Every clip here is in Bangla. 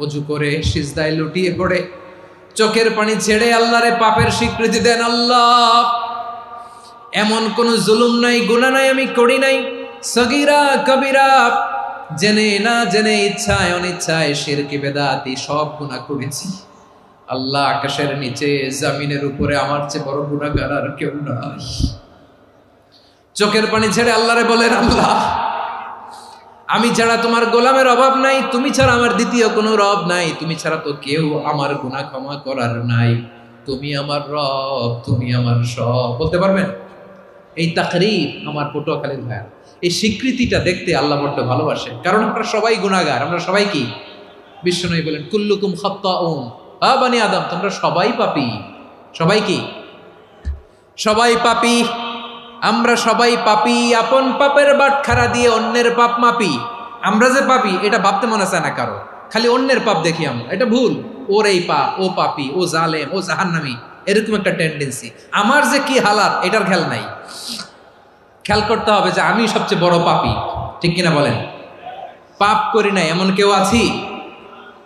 অজু করে সিজদায় লুটিয়ে পড়ে চোখের পানি ছেড়ে আল্লাহরে পাপের স্বীকৃতি দেন। আল্লাহ, এমন কোন জুলুম নাই, গুনাহ নাই আমি করি নাই, সগীরা কবিরা, জেনে না জেনে, ইচ্ছায় অনিচ্ছায়, শিরকি বেদাতি সব গুনাহ করেছি। আল্লাহ, আকাশের নিচে জমিনের উপরে আমার চেয়ে বড় গুনাহগার আর কেউ নাই। চোখের পানি ছেড়ে আল্লাহরে বলেন, আল্লাহ, আমি ছাড়া তোমার গোলামের অভাব নাই, তুমি ছাড়া আমার দ্বিতীয় কোনো রব নাই, তুমি ছাড়া তো কেউ আমার গুনাহ ক্ষমা করার নাই, তুমি আমার রব, তুমি আমার সব। বলতে পারবেন? এই তাকরীর আমার পটুয়াখালীর ভাইয়া, এই স্বীকৃতিটা দেখতে আল্লাহ বড্ড ভালোবাসে, কারণ আমরা সবাই গুনাহগার। আমরা সবাই কি? বিশ্বনবী বলেন, কুল্লুকুম খাত্তাউন, বানি আদম, তোমরা সবাই পাপী। সবাই কি? সবাই পাপী। আমরা সবাই পাপী। আপন পাপের বাটখারা দিয়ে অন্যের পাপ মাপি। আমরা যে পাপী এটা ভাবতে মনে চায় না কারো, খালি অন্যের পাপ দেখি আমরা, এটা ভুল। ওর এই পাপ, ও পাপী, ও জালেম, ও জাহান্নামী, এরকম একটা টেন্ডেন্সি। আমার যে কি হালাত এটার খেয়াল নাই। খেয়াল করতে হবে যে আমি সবচেয়ে বড় পাপী, ঠিক কিনা বলেন? পাপ করি নাই এমন কেউ আছি?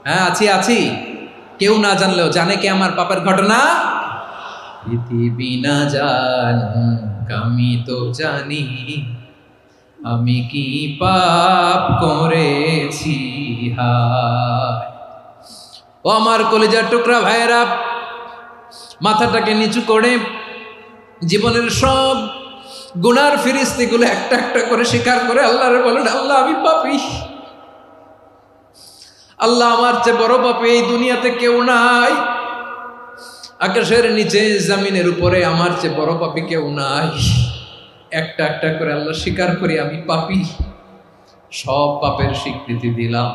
হ্যাঁ, আছি। কেউ না জানলেও জানে কে আমার পাপের ঘটনা? পৃথিবী না জানুক আমি তো জানি, আমি কি পাপ করেছি। হায় ও আমার কলিজার টুকরা ভাইয়েরা, মাথাটাকে নিচু করে জীবনের সব গুনার ফিরিস্তিগুলো একটা একটা করে স্বীকার করে আল্লাহরে বলেন, আল্লাহ, আমি পাপী। আল্লাহ, আমার চেয়ে বড় পাপী এই দুনিয়াতে কেউ নাই। আকাশের নিচে জমিনের উপরে আমার চেয়ে বড় পাপী কেউ নাই। একটা একটা করে আল্লাহ স্বীকার করি আমি পাপী। সব পাপের স্বীকৃতি দিলাম।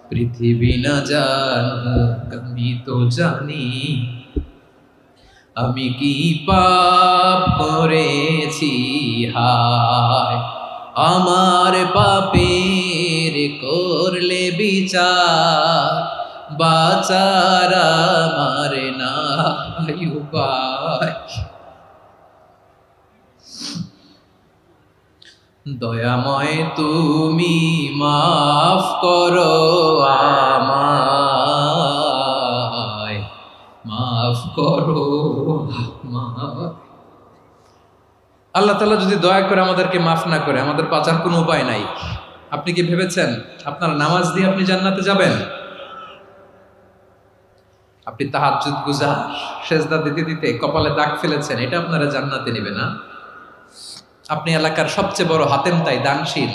পৃথিবী না জানুক আমি তো জানি, আমি কি পাপ করেছি। হায় আমার পাপের করলে বিচার, বাচার আমার নাই উপায়। দয়াময় তুমি মাফ করো আমায়, মাফ করো আমায়। আল্লাহ তাআলা যদি দয়া করে আমাদেরকে মাফ না করে, আমাদের বাঁচার কোনো উপায় নাই। আপনি কি ভেবেছেন আপনার নামাজ দিয়ে আপনি জান্নাতে যাবেন? আপনি তাহাজ্জুদ গুজার, সেজদা দিতে দিতে কপালে দাগ ফেলেছেন, এটা আপনারা জান্নাতে নেবে না। আপনি এলাকার সবচেয়ে বড় হাতেম তাই, দানশীল,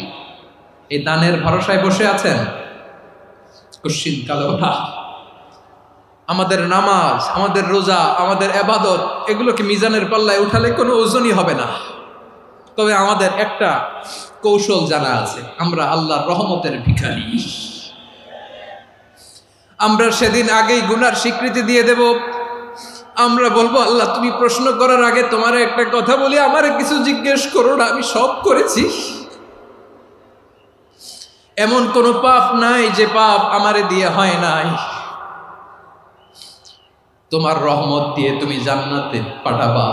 এই দানের ভরসায় বসে আছেন, কুশ্চিন কালো না। আমাদের নামাজ, আমাদের রোজা, আমাদের ইবাদত, এগুলোকে মিজানের পাল্লায় উঠালে কোনো ওজনই হবে না। তবে আমাদের একটা কৌশল জানা আছে, আমরা আল্লাহর রহমতের ভিখারি। আমরা সেদিন আগেই গুনার স্বীকৃতি দিয়ে দেব। আমরা বলবো, আল্লাহ, তুমি প্রশ্ন করার আগে তোমার একটা কথা বলি, আমারে কিছু জিজ্ঞেস করো না, আমি সব করেছি। এমন কোন পাপ নাই যে পাপ আমারে দিয়ে হয় নাই। তোমার রহমত দিয়ে তুমি জান্নাতে পাঠাবা,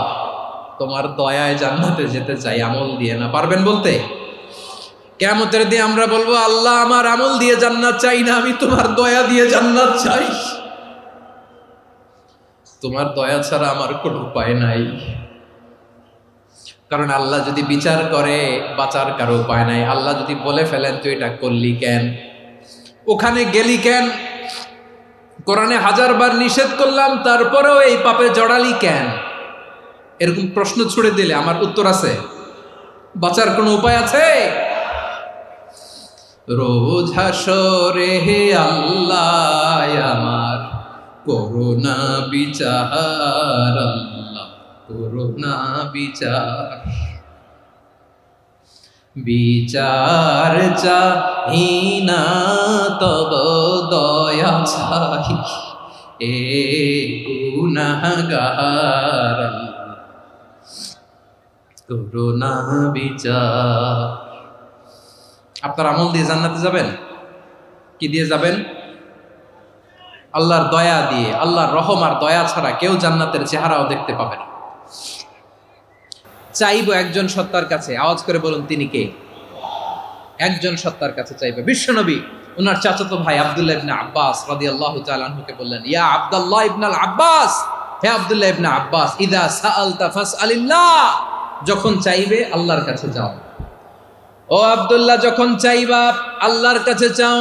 তোমার দয়ায় জান্নাতে যেতে চাই, আমল দিয়ে না। পারবেন বলতে? কিয়ামতের দিন আমরা বলবো, আল্লাহ, আমার আমল দিয়ে জান্নাত চাই না, আমি তোমার দয়া দিয়ে জান্নাত চাই। তোমার দয়া ছাড়া আমার কোনো উপায় নাই। কারণ আল্লাহ যদি বিচার করে, বাঁচার কারো উপায় নাই। আল্লাহ যদি বলে ফেলেন তুই এটা করলি কেন, ওখানে গেলি কেন, কোরআনে 1000 বার নিষেধ করলাম তারপরেও এই পাপে জড়ালি কেন, এরকম প্রশ্ন ছুড়ে দিলে আমার উত্তর আছে? বাঁচার কোনো উপায় আছে? রোজ হাসরে হে আল্লাহ আমার করুণা বিচার, আল্লাহ করুণা বিচার। বিচার চাহি না তব দয়া চাহি, এ গুনাহগার, আল্লাহ করুণা বিচার। আপনার আমল দিয়ে জান্নাতে যাবেন? কি দিয়ে যাবেন? আল্লাহর দয়া দিয়ে। আল্লাহর রহম আর দয়া ছাড়া কেউ জান্নাতের চেহারাও দেখতে পাবে না। চাইবো একজন সত্তার কাছে, আওয়াজ করে বলুন তিনি কে? একজন সত্তার কাছে চাইবে। বিশ্বনবী ওনার চাচাতো ভাই আব্দুল্লাহ ইবনে আব্বাস রাদিয়াল্লাহু তাআলা আনহুকে বললেন, ইয়া আব্দুল্লাহ ইবনে আব্বাস, হে আব্দুল্লাহ ইবনে আব্বাস, ইযা সাআলতা ফাসআলিল্লাহ, যখন চাইবে আল্লাহর কাছে যাও। ও আব্দুল্লাহ, যখন চাইবা আল্লাহর কাছে চাও।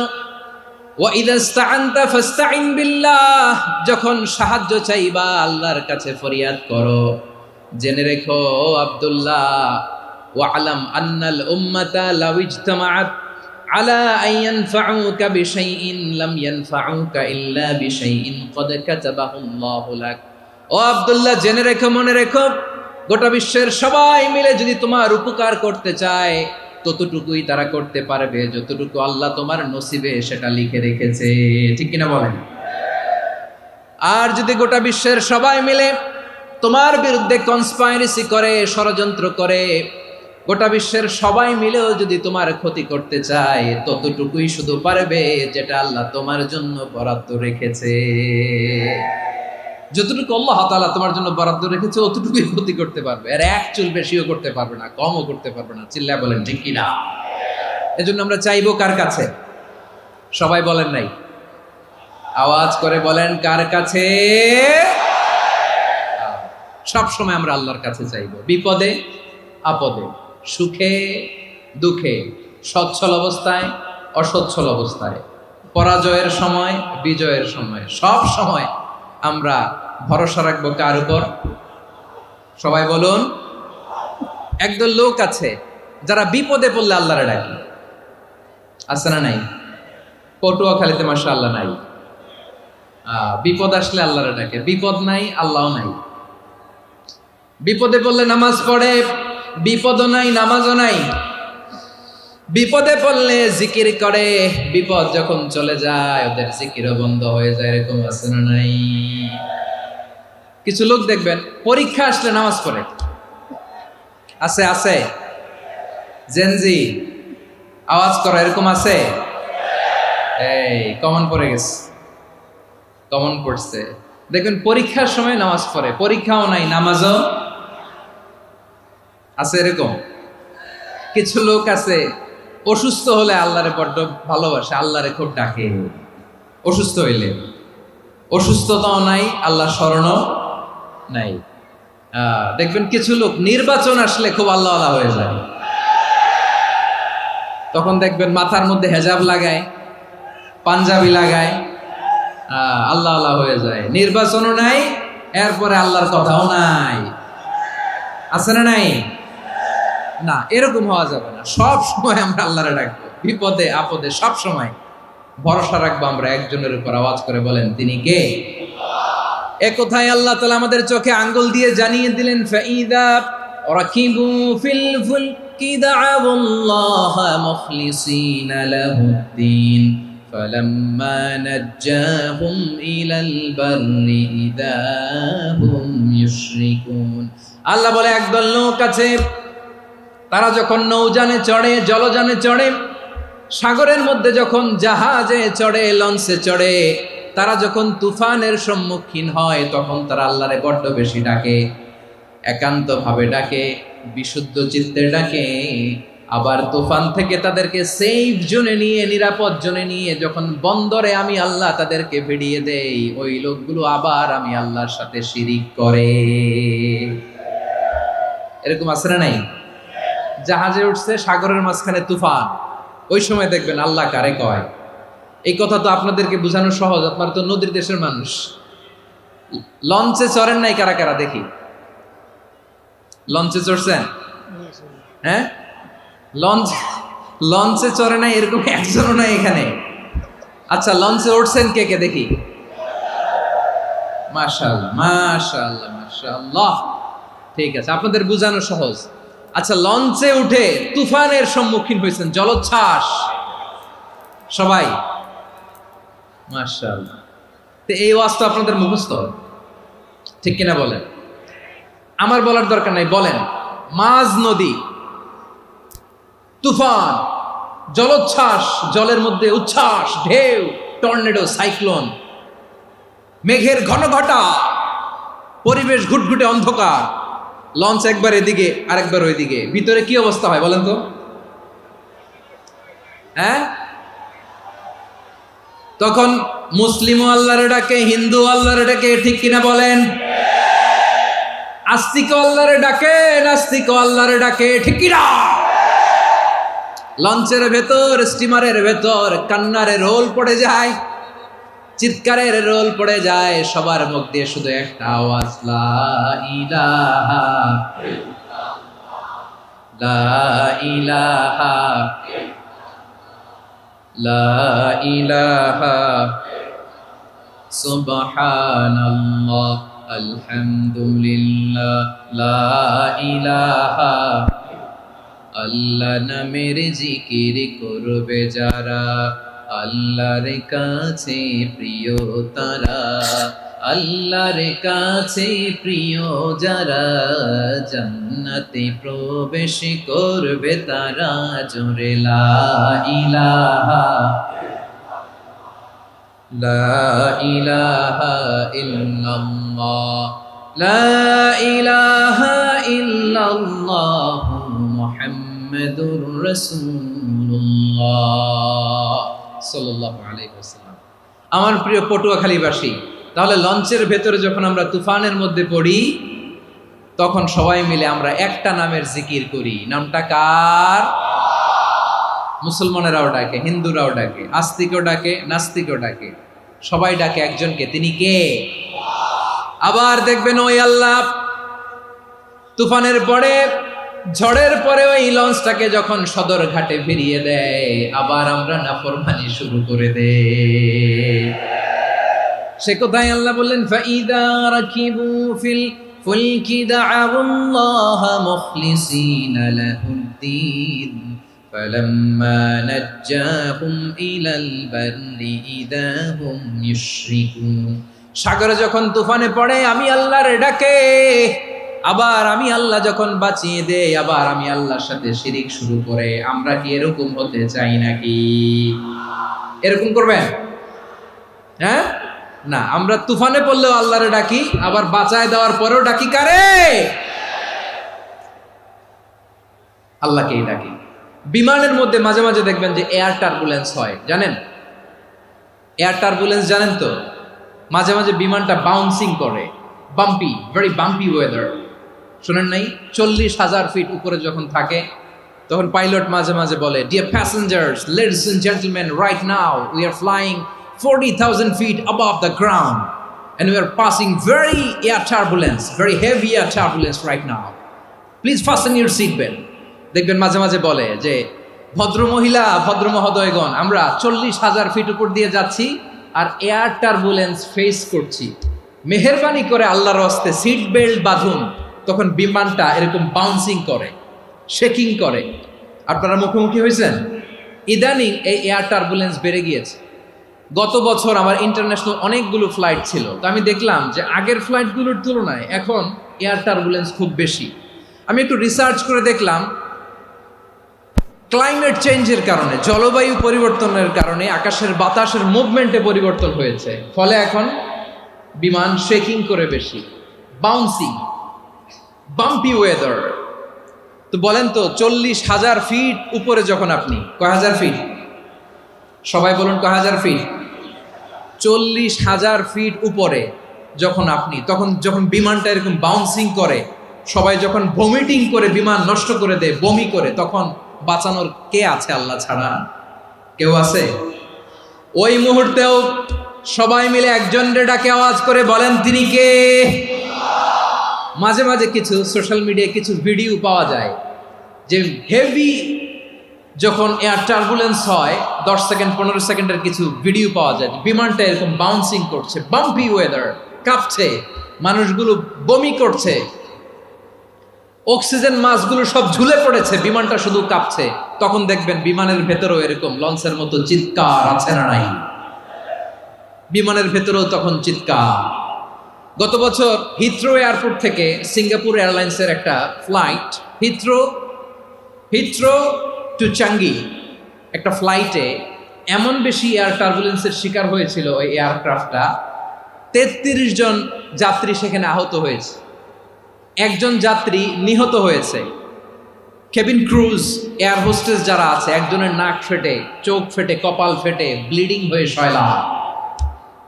ওয়া ইযা ইসতাআনতা ফাসতাইন বিল্লাহ, যখন সাহায্য চাইবা আল্লাহর কাছে ফরিয়াদ করো। জেনে রেখো আব্দুল্লাহ, ওয়া'লাম আন্নাল উম্মাতা লাউ ইজতামাআত আলা আন ইয়ানফাউকা বিশাইইন লাম ইয়ানফাউকা ইল্লা বিশাইইন ক্বাদ কাতাবাহু আল্লাহু লাক। ও আব্দুল্লাহ, জেনে রেখো, মনে রেখো, গোটা বিশ্বের সবাই মিলে যদি তোমার উপকার করতে চায় ততটুকুই তারা করতে পারবে যতটুকু আল্লাহ তোমার নসিবে সেটা লিখে রেখেছে। ঠিক কিনা বলেন? আর যদি গোটা বিশ্বের সবাই মিলে তোমার বিরুদ্ধে কনস্পাইরেসি করে, ষড়যন্ত্র করে, গোটা বিশ্বের সবাই মিলেও যদি তোমার ক্ষতি করতে চায় ততটুকুই শুধু পারবে যেটা আল্লাহ তোমার জন্য বরাদ্দ রেখেছে। যতটুকু আল্লাহ তাআলা তোমার জন্য বরাদ্দ রেখেছে অতটুকুই ক্ষতি করতে পারবে, আর এক চুল বেশিও করতে পারবে না, কমও করতে পারবে না। চিল্লায় বলেন ঠিক কিনা? এজন্য আমরা চাইবো কার কাছে? সবাই বলেন নাই, আওয়াজ করে বলেন কার কাছে? সব সময় আমরা আল্লাহর কাছে চাইবো, বিপদে আপদে, সুখে দুঃখে, সচ্ছল অবস্থায় অসচ্ছল অবস্থায়, পরাজয়ের সময় বিজয়ের সময়, সব সময় আমরা ভরসা রাখবো কার উপর? সবাই বলুন। একদল লোক আছে যারা বিপদে পড়লে আল্লাহরে ডাকে, আছে না নাই? পটুয়াখালীতে মাশাআল্লাহ নাই। বিপদ আসলে আল্লাহরে ডাকে, বিপদ নাই আল্লাহও নাই। বিপদে পড়লে নামাজ পড়ে, বিপদও নাই নামাজও নাই। বিপদে পড়লে জিকির করে, বিপদ যখন চলে যায় ওদের জিকিরও বন্ধ হয়ে যায়। এরকম আছে না নাই? কিছু লোক দেখবেন পরীক্ষা আসলে নামাজ পড়ে, আছে আছে। জেনজি আওয়াজ করো, এরকম আছে? এই কমন পড়ে গেছে, কমন পড়ছে। দেখবেন পরীক্ষার সময় নামাজ পড়ে, পরীক্ষাও নাই নামাজও আছে। এরকম কিছু লোক আছে অসুস্থ হলে আল্লাহরে বড্ড ভালোবাসে, আল্লাহরে খুব ডাকে। অসুস্থ হইলে অসুস্থতাও নাই, আল্লাহ স্মরণও নাই। দেখবেন কিছু লোক নির্বাচন আসলে খুব আল্লাহ আল্লাহ হয়ে যায়, তখন দেখবেন মাথার মধ্যে হেজাব লাগায়, পাঞ্জাবি লাগায়, আল্লাহ আল্লাহ হয়ে যায়। নির্বাচনও নাই, এরপরে আল্লাহর কথাও নাই। আছে না নাই? না, এরকম হওয়া যাবে না। সব সময় আমরা আল্লাহরে ডাকবো, বিপদে আপদে সব সময় ভরসা রাখবো আমরা একজনের উপর। আওয়াজ করে বলেন তিনি কে? এ কথায় আল্লাহ তাআলা আমাদের চোখে আঙ্গুল দিয়ে জানিয়ে দিলেন, ফাইদা রাকিবু ফিল ফুলকি দা'আউল্লাহা মুখলিসিনা লাহুদ্দিন ফালাম্মা নাজ্জাহুম ইলাল বাররি ইযা হুম ইউশরিকুন। আল্লাহ বলে একদল লোক আছে, তারা যখন নৌযানে চড়ে, জলযানে চড়ে, সাগরের মধ্যে যখন জাহাজে চড়ে, লঞ্চে চড়ে, তারা যখন তুফানের সম্মুখীন হয় তখন তারা আল্লাহরে বড্ড বেশি ডাকে, একান্তভাবে ডাকে, বিশুদ্ধ চিত্তে ডাকে। আবার তুফান থেকে তাদেরকে সেফ জোনে নিয়ে, নিরাপদ জোনে নিয়ে যখন বন্দরে আমি আল্লাহ তাদেরকে ভিড়িয়ে দেই, ওই লোকগুলো আবার আমি আল্লাহর সাথে শিরিক করে। এরকম আছে না নাই? জাহাজে উঠছে, সাগরের মাঝখানে তুফান, ওই সময় দেখবেন আল্লাহ কারে কয়। এই কথা তো আপনাদেরকে বোঝানো সহজ, আপনারা তো নদীর দেশের মানুষ। লঞ্চে চড়েন নাই কারা কারা? দেখি, লঞ্চে চড়ছেন? হ্যাঁ, লঞ্চে চড়ে নাই এরকম একজনও নাই এখানে। আচ্ছা, লঞ্চে উঠছেন কে কে? দেখি। মাশাআল্লাহ মাশাআল্লাহ মাশাআল্লাহ, ঠিক আছে, আপনাদের বোঝানো সহজ। আচ্ছা, লঞ্চে উঠে তুফানের সম্মুখীন হয়েছেন, জলোচ্ছ্বাস সবাই, মাশাআল্লাহ। তো এই ওয়াজ তো আপনাদের মুখস্থ, ঠিক কিনা বলেন? আমার বলার দরকার নাই, বলেন। মাঝ নদী, তুফান, জলোচ্ছ্বাস, জলের মধ্যে উচ্ছ্বাস, ঢেউ, টর্নেডো, সাইক্লোন, মেঘের ঘনঘটা, পরিবেশ ঘুটঘুটে অন্ধকার, লঞ্চ একবার এদিকে আরেকবার ওইদিকে, ভিতরে কি অবস্থা হয় বলেন তো? হ্যাঁ, তখন মুসলিমও আল্লাহর ডাকে, হিন্দু আল্লাহর ডাকে, ঠিক কিনা বলেন? আস্তিক আল্লাহর ডাকে, নাস্তিক আল্লাহর ডাকে, ঠিক কিনা? লঞ্চের ভেতর, স্টিমারের ভেতর কান্নারে রোল পড়ে যায়, চিৎকারের রোল পড়ে যায়, সবার মুখ দিয়ে শুধু একটা আওয়াজ, লা ইলাহা লা ইলাহা লা ইলাহা সুবহানাল্লাহ আলহামদুলিল্লাহ লা ইলাহা। আল্লাহ নামের জিকির করবে যারা, আল্লাহর কাছে প্রিয় তারা, আল্লাহর কাছে প্রিয় যারা, জান্নাতে প্রবেশ করবে তারা, জোরে লা ইলাহা লা ইলাহা ইল্লাল্লাহ লা ইলাহা ইল্লাল্লাহ মুহাম্মাদুর রাসূলুল্লাহ সাল্লাল্লাহু আলাইহি ওয়াসাল্লাম। আমার প্রিয় পটুয়াখালীবাসী, তাহলে লঞ্চের ভেতরে যখন আমরা তুফানের মধ্যে পড়ি, তখন সবাই মিলে আমরা একটা নামের জিকির করি। নামটা কার? মুসলমানেরাও ডাকে, হিন্দুরাও ডাকে, আস্তিকও ডাকে, নাস্তিকও ডাকে, সবাই ডাকে একজনকে, তিনি কে? আবার দেখবেন ওই আল্লাহ তুফানের পরে, ঝড়ের পরে ওই লঞ্চটাকে যখন সদর ঘাটে ফিরিয়ে দেয়, আবার আমরা নাফরমানি শুরু করে দেই। সে কোথায়? আল্লাহ বললেন, ফাইদা রাকিবু ফিল ফুলকি দা'আউল্লাহা মুখলিসিনা লাহুদ্দিন ফালাম্মা নাজ্জাহুম ইলাল বাররি ইযা হুম ইউশরিকুন। সাগরে যখন তুফানে পড়ে আমি আল্লাহর ডাকে, আবার আমি আল্লাহ যখন বাঁচিয়ে দেই, আবার আমি আল্লাহর সাথে শিরিক শুরু করে। আমরা কি এরকম হতে চাই নাকি? এরকম করবেন? হ্যাঁ না, আমরা তুফানে পড়লেও আল্লাহরে ডাকি, আবার বাঁচায় দেওয়ার পরেও ডাকি কারে? আল্লাহকেই ডাকি। বিমানের মধ্যে মাঝে মাঝে দেখবেন যে এয়ার টার্বুলেন্স হয়, জানেন? এয়ার টার্বুলেন্স জানেন তো? মাঝে মাঝে বিমানটা বাউন্সিং করে, বাম্পি, ভেরি বাম্পি ওয়েদার। শোনেন নাই? 40,000 ফিট উপরে যখন থাকে, তখন পাইলট মাঝে মাঝে বলে, dear passengers, ladies and gentleman, right now we are flying 40,000 feet above the ground and we are passing very air turbulence, very heavy air turbulence right now. Please fasten your seat belt. দেখবেন মাঝে মাঝে বলে যে, ভদ্র মহিলা, ভদ্র মহোদয়গণ, আমরা 40,000 ফিট উপর দিয়ে যাচ্ছি আর এয়ার টার্বুলেন্স ফেস করছি, মেহেরবানি করে আল্লাহর হস্তে সিট বেল্ট বাঁধুন। তখন বিমানটা এরকম বাউন্সিং করে, শেকিং করে। আপনারা মুখোমুখি হয়েছেন? ইদানিং এই এয়ার টার্বুলেন্স বেড়ে গিয়েছে। গত বছর আমার ইন্টারন্যাশনাল অনেকগুলো ফ্লাইট ছিল, তো আমি দেখলাম যে আগের ফ্লাইটগুলোর তুলনায় এখন এয়ার টার্বুলেন্স খুব বেশি। আমি একটু রিসার্চ করে দেখলাম, ক্লাইমেট চেঞ্জের কারণে, জলবায়ু পরিবর্তনের কারণে আকাশের বাতাসের মুভমেন্টে পরিবর্তন হয়েছে, ফলে এখন বিমান শেকিং করে বেশি, বাউন্সিং, বাম্পি ওয়েদার। তো বলেন তো, 40,000 ফিট উপরে যখন আপনি, কয় হাজার ফিট? সবাই বলুন, কয় হাজার ফিট? 40,000 ফিট উপরে যখন আপনি, তখন যখন বিমানটা এরকম বাউন্সিং করে, সবাই যখন ভমিটিং করে বিমান নষ্ট করে দেয়, বমি করে, তখন বাঁচানোর কে আছে আল্লাহ ছাড়া? কেউ আছে? ওই মুহূর্তেও সবাই মিলে একজনের ডাকে আওয়াজ করে বলেন, তিনি কে? মাঝে মাঝে কিছু সোশ্যাল মিডিয়ায় কিছু ভিডিও পাওয়া যায় যে হেভি যখন এয়ার টার্বুলেন্স হয়, 10 সেকেন্ড 15 সেকেন্ডের কিছু ভিডিও পাওয়া যায়, বিমানটা এরকম বাউন্সিং করছে, বাম্পি ওয়েদার, কাঁপছে, মানুষগুলো বমি করছে, অক্সিজেন মাস্কগুলো সব ঝুলে পড়েছে, বিমানটা শুধু কাঁপছে। তখন দেখবেন বিমানের ভেতরেও এরকম লঞ্চের মতো চিৎকার আছে না নাই? বিমানের ভেতরেও তখন চিৎকার। গত বছর হিথ্রো এয়ারপোর্ট থেকে সিঙ্গাপুর এয়ারলাইন্সের একটা ফ্লাইট, হিথ্রো টু চাঙ্গি, একটা ফ্লাইটে এমন বেশি এয়ার টার্বুলেন্সের শিকার হয়েছিল ওই এয়ারক্রাফটটা, 33 জন যাত্রী সেখানে আহত হয়েছে, একজন যাত্রী নিহত হয়েছে। কেবিন ক্রুজ, এয়ার হোস্টেস যারা আছে, একজনের নাক ফেটে, চোখ ফেটে, কপাল ফেটে, ব্লিডিং হয়ে শয়লা।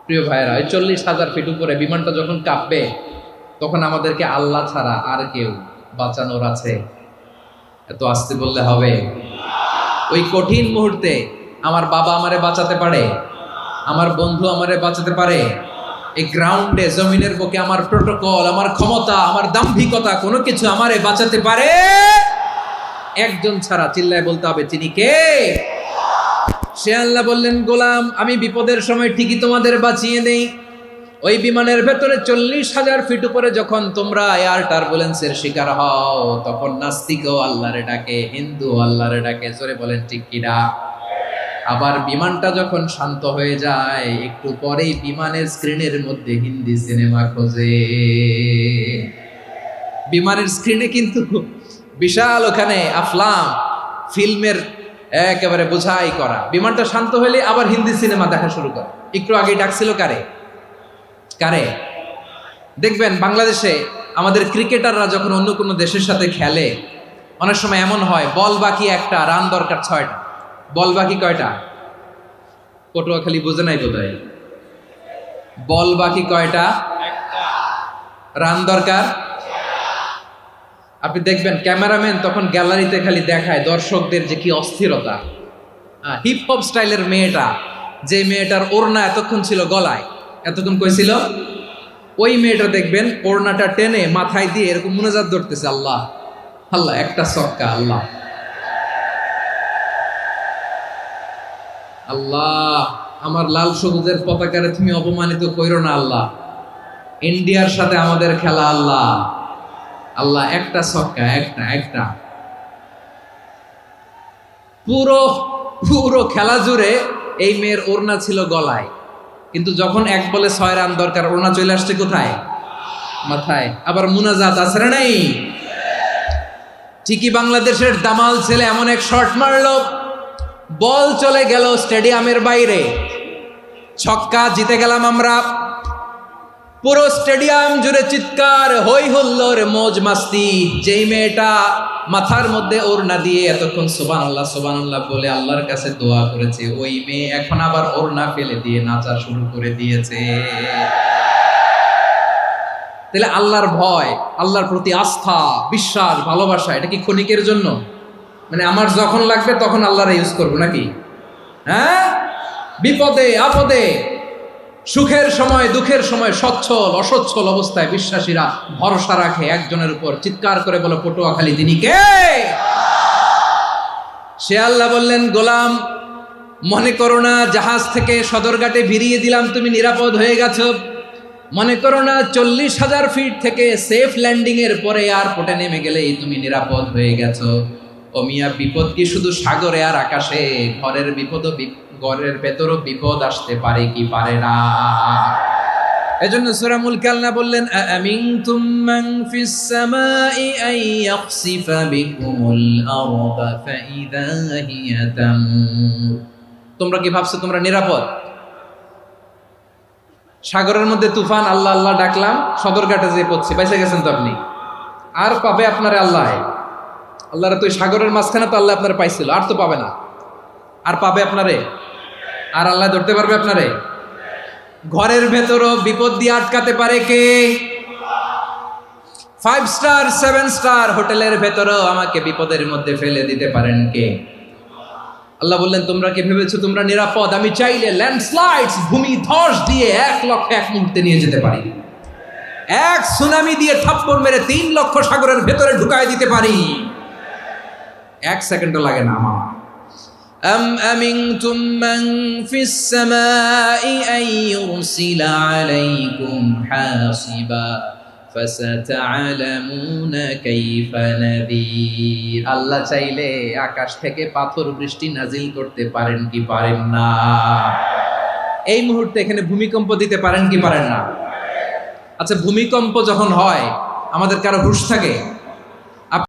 প্রিয় ভাইয়েরা, ওই 40,000 ফিট উপরে বিমানটা যখন কাঁপবে, তখন আমাদেরকে আল্লাহ ছাড়া আর কেউ বাঁচানোর আছে? এত আসতে বললে হবে? ওই কঠিন মুহূর্তে আমার বাবা আমারে বাঁচাতে পারে, আমার বন্ধু আমারে বাঁচাতে পারে? এই গ্রাউন্ডে, জমিনের বুকে আমার প্রোটোকল, আমার ক্ষমতা, আমার দাম্ভিকতা, কোনো কিছু আমারে বাঁচাতে পারে? একজন ছাড়া। চিল্লায় বলতে হবে, তিনি কে? সে আল্লাহ বললেন, গোলাম, আমি বিপদের সময় ঠিকই তোমাদের বাঁচিয়ে দেই। ওই বিমানের ভেতরে 40,000 ফিট উপরে যখন তোমরা এয়ার টার্বুলেন্সের শিকার হও, তখন নাস্তিকও আল্লাহরে ডাকে, হিন্দু আল্লাহরে ডাকে। জোরে বলেন ঠিক কিনা? আবার বিমানটা যখন শান্ত হয়ে যায়, একটু পরেই বিমানের স্ক্রিনের মধ্যে হিন্দি সিনেমা খোঁজে। বিমানের স্ক্রিনে কিন্তু বিশাল ওখানে আফলাম, ফিল্মের একেবারে বোঝাই করা। বিমানটা শান্ত হলে আবার হিন্দি সিনেমা দেখা শুরু করে। একটু আগে ডাকছিল কারে? কারে? দেখবেন বাংলাদেশে আমাদের ক্রিকেটাররা যখন অন্য কোনো দেশের সাথে খেলে, অনেক সময় এমন হয়, বল বাকি একটা, রান দরকার 6টা। বল বাকি কয়টা? পটুয়াখালী বুঝে নাই বোধহয়। বল বাকি কয়টা? রান দরকার। আপনি দেখবেন ক্যামেরাম্যান তখন গ্যালারিতে খালি দেখায় দর্শকদের যে কি অস্থিরতা। হিপ হপ স্টাইলের মেয়েটা, যে মেয়েটার ওড়না এতক্ষণ ছিল গলায়, এতক্ষণ কইছিল, ওই মেয়েটা দেখবেন ওড়নাটা টেনে মাথায় দিয়ে এরকম মুনাজাত ধরতেছে, আল্লাহ আল্লাহ, একটা সক্কা, আল্লাহ আল্লাহ, আমার লাল সবুজের পতাকারে তুমি অপমানিত কইরো না আল্লাহ, ইন্ডিয়ার সাথে আমাদের খেলা, আল্লাহ আল্লাহ, একটা সক্কা, একটা। পুরো খেলা জুড়ে এই মেয়ের ওড়না ছিল গলায়, কিন্তু যখন 1 বলে 6 রান দরকার, ওড়না চলে আসছে কোথায়? মাথায়। আবার মুনাজাত আছে না নাই? ঠিকই বাংলাদেশের দামাল ছেলে এমন এক শট মারলো, বল চলে গেল স্টেডিয়ামের বাইরে, ছক্কা, জিতে গেলাম আমরা। পুরো স্টেডিয়াম জুড়ে চিৎকার, হই হুল্লোর, মৌজ মাস্তি। যেই মেয়েটা মাথার মধ্যে ওড়না দিয়ে এতক্ষণ সুবহানাল্লাহ সুবহানাল্লাহ বলে আল্লাহর কাছে দোয়া করেছে, ওই মেয়ে এখন আবার ওড়না ফেলে দিয়ে নাচা শুরু করে দিয়েছে। তাহলে আল্লাহর ভয়, আল্লাহর প্রতি আস্থা, বিশ্বাস, ভালোবাসা, এটা কি ক্ষণিকের জন্য? মানে আমার যখন লাগবে তখন আল্লাহরে ইউজ করবো নাকি? হ্যাঁ, বিপদে আপদে, সুখের সময় দুঃখের সময়, সচ্ছল অসচ্ছল অবস্থায় বিশ্বাসীরা ভরসা রাখে একজনের উপর। চিৎকার করে বলো, পটুয়াখালী, তিনি কে? সে আল্লাহ বললেন, গোলাম, মনে করো না জাহাজ থেকে সদরঘাটে ভিড়িয়ে দিলাম, তুমি নিরাপদ হয়ে গেছো। মনে করো না 40,000 ফিট থেকে সেফ ল্যান্ডিং এর পরে এয়ারপোর্টে নেমে গেলেই তুমি নিরাপদ হয়ে গেছো। ও মিয়া, বিপদ কি শুধু সাগরে আর আকাশে? ঘরের বিপদও, ঘরের ভেতরও বিপদ আসতে পারে কি পারে না? এজন্য সূরা মুলক আল্লাহ বললেন, আমিনতুম মান ফিস সামাই আন ইয়াখসিফা বিকুমুল আরদা ফাইযা হিয়া তামুর। তোমরা কি ভাবছো তোমরা নিরাপদ? সাগরের মধ্যে তুফান, আল্লাহ আল্লাহ ডাকলাম, সদরঘাটে যেয়ে পড়ছি, বাইসে গেছেন তো আপনি। আর পাবে আপনারে আল্লাহ? আল্লাহরা তো সাগরের মাঝখানে তো আল্লাহ আপনারা পাইছিল, আর তো পাবে না। আর পাবে আপনারে? আর আল্লাহ ধরতে পারবে আপনারে? ঘরের ভেতরও বিপদ দিয়ে আটকাতে পারে কে? 5 স্টার 7 স্টার হোটেলের ভেতরেও আমাকে বিপদের মধ্যে ফেলে দিতে পারেন কে? আল্লাহ বললেন, তোমরা কি ভেবেছো তোমরা নিরাপদ? আমি চাইলে ল্যান্ডস্লাইডস, ভূমি ধস দিয়ে 1 লক্ষ 1 মুহূর্তে নিয়ে যেতে পারি। 1 সুনামি দিয়ে থাপ্পড় মেরে 3 লক্ষ সাগরের ভেতরে ঢুকায় দিতে পারি। 1 সেকেন্ডও লাগে না আমার। أم أمنتم من في السماء أن يرسل عليكم حاصبا فستعلمون كيف نذير। আল্লাহ চাইলে আকাশ থেকে পাথর বৃষ্টি নাজিল করতে পারেন কি পারেন না? এই মুহূর্তে এখানে ভূমিকম্প দিতে পারেন কি পারেন না? আচ্ছা, ভূমিকম্প যখন হয় আমাদের কারো হুঁশ থাকে?